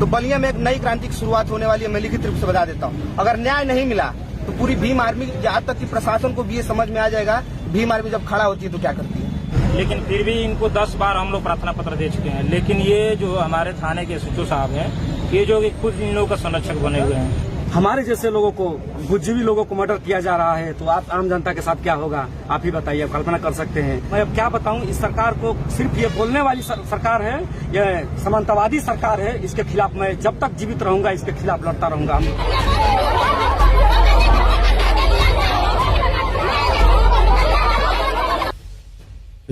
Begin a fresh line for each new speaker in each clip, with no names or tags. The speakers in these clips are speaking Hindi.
तो बलिया में एक नई क्रांति की शुरुआत होने वाली है। मैं लिखित रूप से बता देता हूँ। अगर न्याय नहीं मिला तो पूरी भीम आर्मी, यहाँ तक कि प्रशासन को भी ये समझ में आ जाएगा भीम आर्मी जब खड़ा होती है तो क्या करती है।
लेकिन फिर भी इनको 10 बार हम लोग प्रार्थना पत्र दे चुके हैं। लेकिन ये जो हमारे थाने के एसएचओ साहब हैं, ये जो खुद इन लोगों का संरक्षक बने हुए हैं।
हमारे जैसे लोगों को, बुद्धिजीवी लोगों को मर्डर किया जा रहा है, तो आप आम जनता के साथ क्या होगा आप ही बताइए, कल्पना कर सकते हैं। मैं अब क्या बताऊं, इस सरकार को सिर्फ ये बोलने वाली सरकार है, ये समानतावादी सरकार है। इसके खिलाफ मैं जब तक जीवित रहूंगा इसके खिलाफ लड़ता रहूंगा।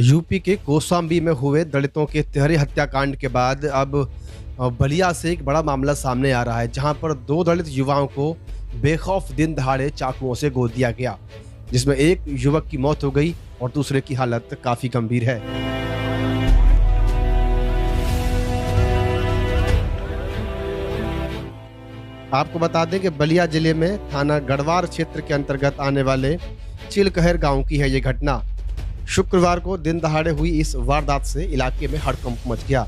यूपी के कौशाम्बी में हुए दलितों के तिहरी हत्याकांड के बाद अब बलिया से एक बड़ा मामला सामने आ रहा है, जहां पर 2 दलित युवाओं को बेखौफ दिन दहाड़े चाकुओं से गोद दिया गया, जिसमें एक युवक की मौत हो गई और दूसरे की हालत काफी गंभीर है। आपको बता दें कि बलिया जिले में थाना गढ़वार क्षेत्र के अंतर्गत आने वाले चिलकहर गांव की है ये घटना। शुक्रवार को दिन दहाड़े हुई इस वारदात से इलाके में हड़कंप मच गया।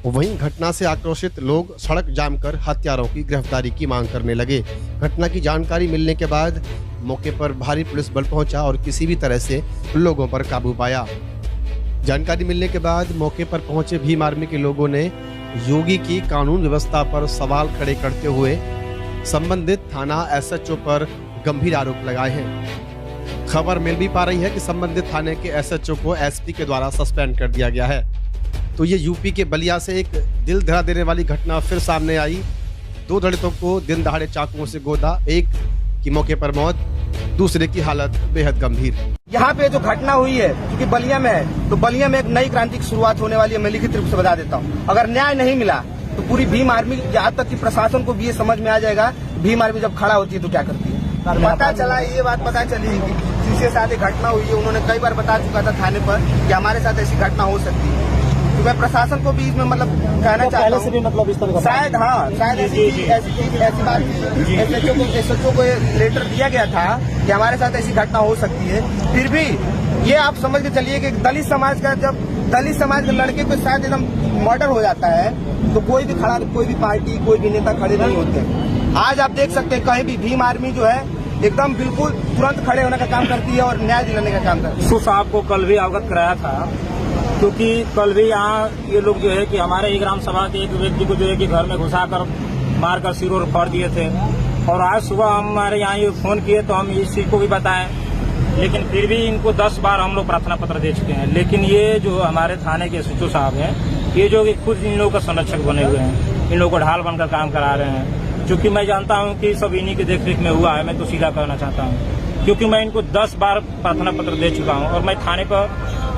वहीं घटना से आक्रोशित लोग सड़क जाम कर हत्यारों की गिरफ्तारी की मांग करने लगे। घटना की जानकारी मिलने के बाद मौके पर भारी पुलिस बल पहुंचा और किसी भी तरह से लोगों पर काबू पाया। जानकारी मिलने के बाद मौके पर पहुंचे भीम आर्मी के लोगों ने योगी की कानून व्यवस्था पर सवाल खड़े करते हुए संबंधित थाना एसएचओ पर गंभीर आरोप लगाए हैं। खबर मिल भी पा रही है कि संबंधित थाने के एसएचओ को एसपी के द्वारा सस्पेंड कर दिया गया है। तो ये यूपी के बलिया से एक दिल दहला देने वाली घटना फिर सामने आई। 2 दलितों को दिन दहाड़े चाकुओं से गोदा, एक की मौके पर मौत, दूसरे की हालत बेहद गंभीर।
यहाँ पे जो घटना हुई है क्योंकि बलिया में है, तो बलिया में एक नई क्रांति की शुरुआत होने वाली है। मैं लिखित रूप से बता देता हूँ। अगर न्याय नहीं मिला तो पूरी भीम आर्मी, यहाँ तक कि प्रशासन को भी ये समझ में आ जाएगा भीम आर्मी जब खड़ा होती है तो क्या करती है। पता चला, ये बात पता चली जिसके साथ ये घटना हुई है, उन्होंने कई बार बता चुका था थाने पर कि हमारे साथ ऐसी घटना हो सकती है। तो मैं प्रशासन को भी इसमें मतलब कहना चाहता हूँ, मतलब इस तरह शायद ऐसी बात एसएचओ को लेटर दिया गया था कि हमारे साथ ऐसी घटना हो सकती है। फिर भी ये आप समझ के चलिए कि दलित समाज का, जब दलित समाज के लड़के के साथ एकदम मर्डर हो जाता है तो कोई भी खड़ा, कोई भी पार्टी, कोई भी नेता खड़े नहीं होते। आज आप देख सकते हैं कहीं भी भीम आर्मी जो है एकदम बिल्कुल तुरंत खड़े होने का काम करती है और न्याय दिलाने का काम करती है।
एसएचओ साहब को कल भी अवगत कराया था, क्योंकि कल भी यहाँ ये लोग जो है कि हमारे ही ग्राम सभा के एक व्यक्ति को जो है कि घर में घुसाकर मारकर सिर और फाड़ दिए थे। और आज सुबह हमारे यहाँ ये फोन किए तो हम इस चीज को भी बताएं, लेकिन फिर भी इनको 10 बार हम लोग प्रार्थना पत्र दे चुके हैं। लेकिन ये जो हमारे थाने के एसएचओ साहब हैं, ये जो खुद इन लोगों का संरक्षक बने हुए हैं, इन लोगों को ढाल बनकर काम करा रहे हैं। क्योंकि मैं जानता हूं कि सब इन्हीं की देखरेख में हुआ है, मैं तो सीधा कहना चाहता हूं, क्योंकि मैं इनको 10 बार प्रार्थना पत्र दे चुका हूं और मैं थाने पर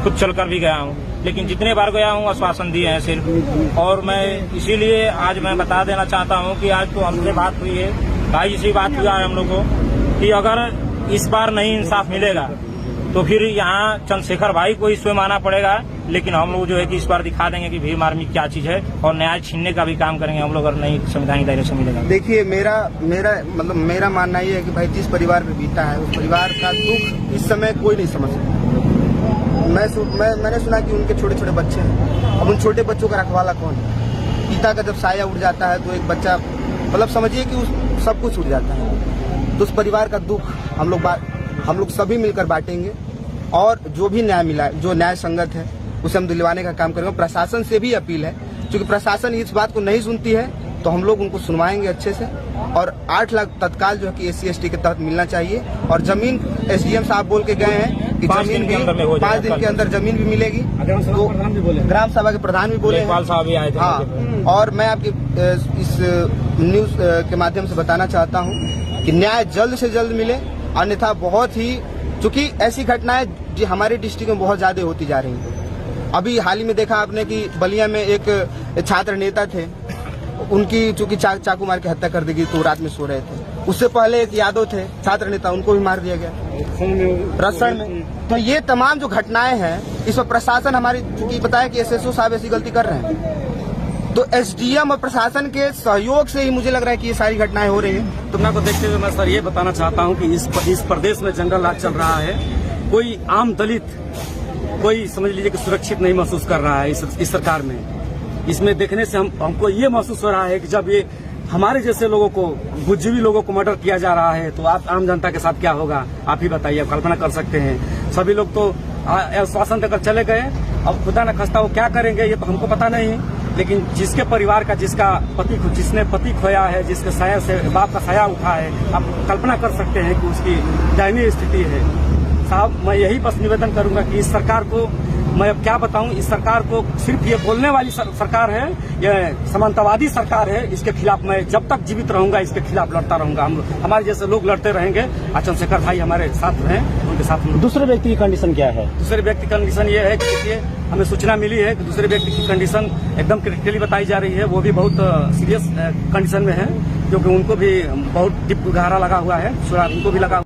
खुद चलकर भी गया हूं। लेकिन जितने बार गया हूं आश्वासन दिए हैं सिर्फ। और मैं इसीलिए आज मैं बता देना चाहता हूं कि आज तो हमसे बात हुई है, भाई इसी बात हुआ है हम लोग को कि अगर इस बार नहीं इंसाफ मिलेगा तो फिर यहाँ चंद्रशेखर भाई को ही स्वयं आना पड़ेगा। लेकिन हम लोग जो है कि इस बार दिखा देंगे कि भीम आर्मी क्या चीज है और न्याय छीनने का भी काम करेंगे हम लोग, अगर नहीं संवैधानिक दायरे से मिलेगा।
देखिए मेरा मानना ये है कि भाई जिस परिवार पे बीता है उस परिवार का दुख इस समय कोई नहीं समझ सकता। मैंने सुना कि उनके छोटे छोटे बच्चे हैं। अब उन छोटे बच्चों का रखवाला कौन है? पिता का जब साया उड़ जाता है तो एक बच्चा, मतलब समझिए कि सब कुछ उड़ जाता है। तो उस परिवार का दुख हम लोग सभी मिलकर बांटेंगे और जो भी न्याय मिला, जो न्याय संगत है उसे हम दिलवाने का काम करेंगे। प्रशासन से भी अपील है, क्योंकि प्रशासन इस बात को नहीं सुनती है तो हम लोग उनको सुनवाएंगे अच्छे से। और 8 लाख तत्काल जो है कि SC/ST के तहत मिलना चाहिए। और जमीन SDM साहब बोल के गए हैं कि जमीन भी 5 दिन के अंदर जमीन भी मिलेगी। तो ग्राम सभा के प्रधान भी बोले, हाँ। और मैं आपके इस न्यूज के माध्यम से बताना चाहता हूँ कि न्याय जल्द से जल्द मिले, अन्यथा बहुत ही, चूंकि ऐसी घटनाएं जो हमारे डिस्ट्रिक्ट में बहुत ज्यादा होती जा रही हैं। अभी हाल ही में देखा आपने कि बलिया में एक छात्र नेता थे, उनकी चूंकि चाकू मार के हत्या कर दी गई तो रात में सो रहे थे। उससे पहले एक यादव थे छात्र नेता, उनको भी मार दिया गया रसण में। तो ये तमाम जो घटनाएं हैं इस पर प्रशासन हमारी, चूंकि बताया कि SSO साहब ऐसी गलती कर रहे हैं, तो SDM और प्रशासन के सहयोग से ही मुझे लग रहा है कि ये सारी घटनाएं हो रही हैं।
तुमना को देखते हुए मैं सर ये बताना चाहता हूँ कि इस प्रदेश में जंगल राज चल रहा है। कोई आम दलित, कोई समझ लीजिए कि सुरक्षित नहीं महसूस कर रहा है इस सरकार में। इसमें देखने से हमको ये महसूस हो रहा है कि जब ये हमारे जैसे लोगों को, बुद्धिजीवी लोगों को मर्डर किया जा रहा है तो आप आम जनता के साथ क्या होगा, आप ही बताइए। आप कल्पना कर सकते हैं। सभी लोग तो आश्वासन देकर चले गए, अब खुदा न खास्ता वो क्या करेंगे ये तो हमको पता नहीं, लेकिन जिसके परिवार का, जिसने पति खोया है, जिसके साया से बाप का साया उठा है, आप कल्पना कर सकते हैं कि उसकी दयनीय स्थिति है। साहब, मैं यही बस निवेदन करूंगा कि इस सरकार को, मैं अब क्या बताऊं, इस सरकार को सिर्फ ये बोलने वाली सरकार है, ये समानतावादी सरकार है। इसके खिलाफ मैं जब तक जीवित रहूंगा इसके खिलाफ लड़ता रहूंगा। हमारे जैसे लोग लड़ते रहेंगे। चंद्रशेखर भाई हमारे साथ हैं, उनके साथ। दूसरे व्यक्ति की कंडीशन क्या है? दूसरे व्यक्ति की कंडीशन ये है कि देखिए, हमें सूचना मिली है कि दूसरे व्यक्ति की कंडीशन एकदम क्रिटिकली बताई जा रही है। वो भी बहुत सीरियस कंडीशन में है, क्योंकि उनको भी बहुत डिप गहरा लगा हुआ है, सुराग उनको भी लगा